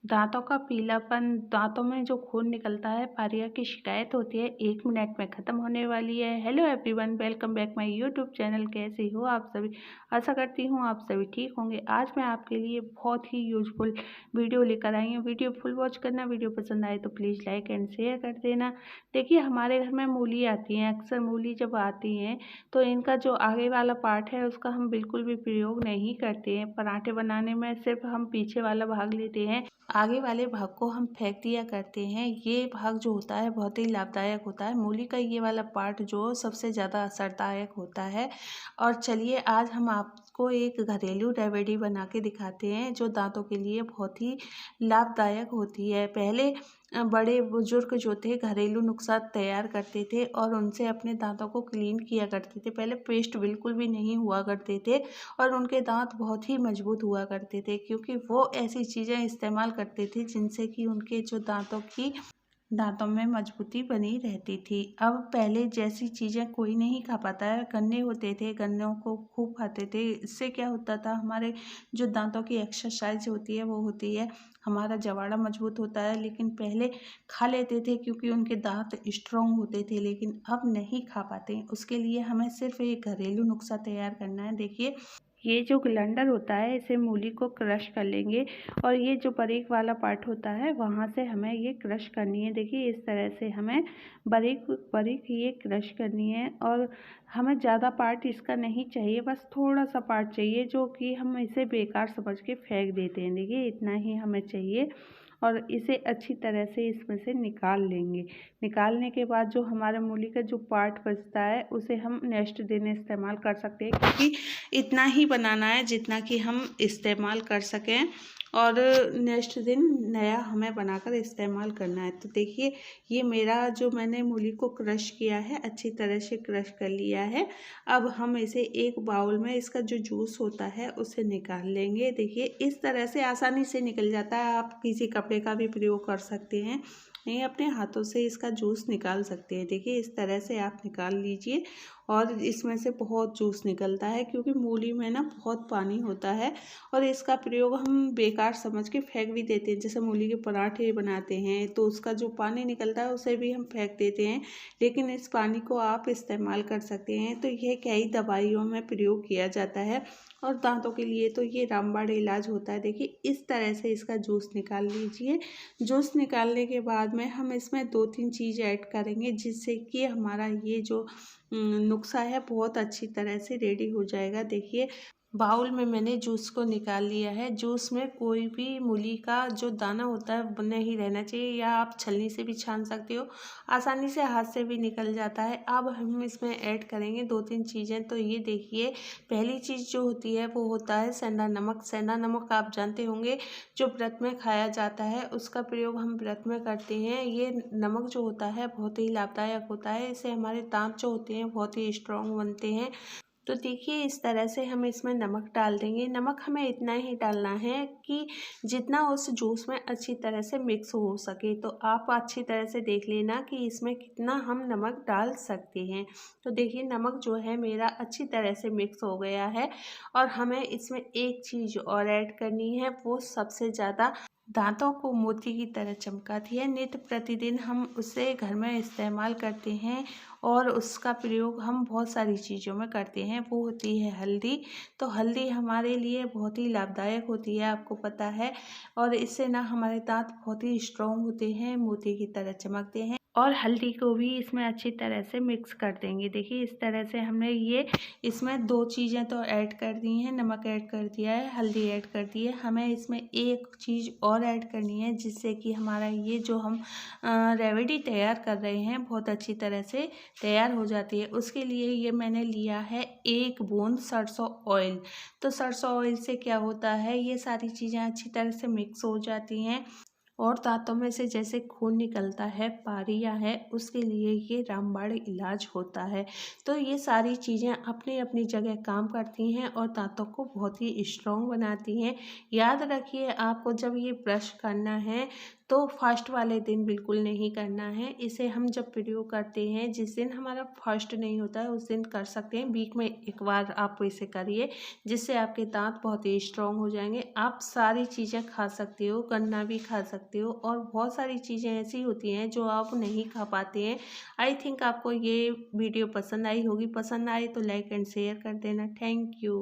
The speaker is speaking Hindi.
दांतों का पीलापन, दांतों में जो खून निकलता है, पायरिया की शिकायत होती है, 1 मिनट में ख़त्म होने वाली है। Hello everyone, welcome back my YouTube channel. कैसे हो आप सभी? आशा करती हूँ आप सभी ठीक होंगे। आज मैं आपके लिए बहुत ही यूज़फुल वीडियो लेकर आई हूँ। वीडियो फुल वॉच करना। वीडियो पसंद आए तो प्लीज़ लाइक एंड शेयर कर देना। देखिए, हमारे घर में मूली आती हैं, अक्सर मूली जब आती हैं तो इनका जो आगे वाला पार्ट है उसका हम बिल्कुल भी प्रयोग नहीं करते हैं। पराठे बनाने में सिर्फ हम पीछे वाला भाग लेते हैं, आगे वाले भाग को हम फेंक दिया करते हैं। ये भाग जो होता है बहुत ही लाभदायक होता है। मूली का ये वाला पार्ट जो सबसे ज़्यादा असरदायक होता है। और चलिए, आज हम आपको एक घरेलू रेमेडी बना के दिखाते हैं जो दांतों के लिए बहुत ही लाभदायक होती है। पहले बड़े बुजुर्ग जो थे घरेलू नुस्खा तैयार करते थे और उनसे अपने दांतों को क्लीन किया करते थे। पहले पेस्ट बिल्कुल भी नहीं हुआ करते थे और उनके दांत बहुत ही मजबूत हुआ करते थे, क्योंकि वो ऐसी चीज़ें इस्तेमाल करते थे जिनसे कि उनके जो दांतों में मजबूती बनी रहती थी। अब पहले जैसी चीज़ें कोई नहीं खा पाता है। गन्ने होते थे, गन्नों को खूब खाते थे। इससे क्या होता था, हमारे जो दांतों की एक्सरसाइज होती है वो होती है, हमारा जवाड़ा मजबूत होता है। लेकिन पहले खा लेते थे क्योंकि उनके दांत स्ट्रॉन्ग होते थे, लेकिन अब नहीं खा पाते। उसके लिए हमें सिर्फ एक घरेलू नुस्खा तैयार करना है। देखिए, ये जो ग्लैंडर होता है, इसे मूली को क्रश कर लेंगे और ये जो बारीक वाला पार्ट होता है वहाँ से हमें ये क्रश करनी है। देखिए, इस तरह से हमें बारीक बारीक ये क्रश करनी है और हमें ज़्यादा पार्ट इसका नहीं चाहिए, बस थोड़ा सा पार्ट चाहिए जो कि हम इसे बेकार समझ के फेंक देते हैं। देखिए, इतना ही हमें चाहिए और इसे अच्छी तरह से इसमें से निकाल लेंगे। निकालने के बाद जो हमारे मूली का जो पार्ट बचता है उसे हम नेक्स्ट दिन इस्तेमाल कर सकते हैं, क्योंकि इतना ही बनाना है जितना कि हम इस्तेमाल कर सकें और नेक्स्ट दिन नया हमें बनाकर इस्तेमाल करना है। तो देखिए, ये मेरा जो मैंने मूली को क्रश किया है, अच्छी तरह से क्रश कर लिया है। अब हम इसे एक बाउल में, इसका जो जूस होता है उसे निकाल लेंगे। देखिए, इस तरह से आसानी से निकल जाता है। आप किसी कपड़े का भी प्रयोग कर सकते हैं, नहीं अपने हाथों से इसका जूस निकाल सकते हैं। देखिए, इस तरह से आप निकाल लीजिए और इसमें से बहुत जूस निकलता है, क्योंकि मूली में ना बहुत पानी होता है और इसका प्रयोग हम बेकार समझ के फेंक भी देते हैं। जैसे मूली के पराठे बनाते हैं तो उसका जो पानी निकलता है उसे भी हम फेंक देते हैं, लेकिन इस पानी को आप इस्तेमाल कर सकते हैं। तो यह कई दवाइयों में प्रयोग किया जाता है और दांतों के लिए तो ये रामबाण इलाज होता है। देखिए, इस तरह से इसका जूस निकाल लीजिए। जूस निकालने के बाद में हम इसमें 2-3 चीज़ ऐड करेंगे, जिससे कि हमारा ये जो नुस्खा है बहुत अच्छी तरह से रेडी हो जाएगा। देखिए, बाउल में मैंने जूस को निकाल लिया है। जूस में कोई भी मूली का जो दाना होता है वो नहीं रहना चाहिए, या आप छलनी से भी छान सकते हो, आसानी से हाथ से भी निकल जाता है। अब हम इसमें ऐड करेंगे 2-3 चीज़ें। तो ये देखिए, पहली चीज़ जो होती है वो होता है सेंधा नमक। सेंधा नमक आप जानते होंगे, जो व्रत में खाया जाता है, उसका प्रयोग हम व्रत में करते हैं। ये नमक जो होता है बहुत ही लाभदायक होता है। इससे हमारे दांत जो होते हैं बहुत ही स्ट्रॉन्ग बनते हैं। तो देखिए, इस तरह से हम इसमें नमक डाल देंगे। नमक हमें इतना ही डालना है कि जितना उस जूस में अच्छी तरह से मिक्स हो सके। तो आप अच्छी तरह से देख लेना कि इसमें कितना हम नमक डाल सकते हैं। तो देखिए, नमक जो है मेरा अच्छी तरह से मिक्स हो गया है और हमें इसमें एक चीज़ और ऐड करनी है, वो सबसे ज़्यादा दांतों को मोती की तरह चमकाती है। नित्य प्रतिदिन हम उसे घर में इस्तेमाल करते हैं और उसका प्रयोग हम बहुत सारी चीज़ों में करते हैं, वो होती है हल्दी। तो हल्दी हमारे लिए बहुत ही लाभदायक होती है, आपको पता है। और इससे ना हमारे दांत बहुत ही स्ट्रॉन्ग होते हैं, मोती की तरह चमकते हैं। और हल्दी को भी इसमें अच्छी तरह से मिक्स कर देंगे। देखिए, इस तरह से हमने ये इसमें 2 चीज़ें तो ऐड कर दी हैं, नमक ऐड कर दिया है, हल्दी ऐड कर दी है। हमें इसमें एक चीज़ और ऐड करनी है, जिससे कि हमारा ये जो हम रेमेडी तैयार कर रहे हैं बहुत अच्छी तरह से तैयार हो जाती है। उसके लिए ये मैंने लिया है 1 बूंद सरसों ऑयल। तो सरसों ऑयल से क्या होता है, ये सारी चीज़ें अच्छी तरह से मिक्स हो जाती हैं और दांतों में से जैसे खून निकलता है, पारियां है, उसके लिए ये रामबाण इलाज होता है। तो ये सारी चीज़ें अपनी अपनी जगह काम करती हैं और दांतों को बहुत ही स्ट्रॉन्ग बनाती हैं। याद रखिए, आपको जब ये ब्रश करना है तो फर्स्ट वाले दिन बिल्कुल नहीं करना है। इसे हम जब प्रयोग करते हैं, जिस दिन हमारा फर्स्ट नहीं होता है उस दिन कर सकते हैं। वीक में एक बार आप इसे करिए, जिससे आपके दांत बहुत ही स्ट्रॉन्ग हो जाएंगे। आप सारी चीज़ें खा सकते हो, गन्ना भी खा सकते हो, और बहुत सारी चीज़ें ऐसी होती हैं जो आप नहीं खा पाते हैं। आई थिंक आपको ये वीडियो पसंद आई होगी। पसंद आए तो लाइक एंड शेयर कर देना। Thank you.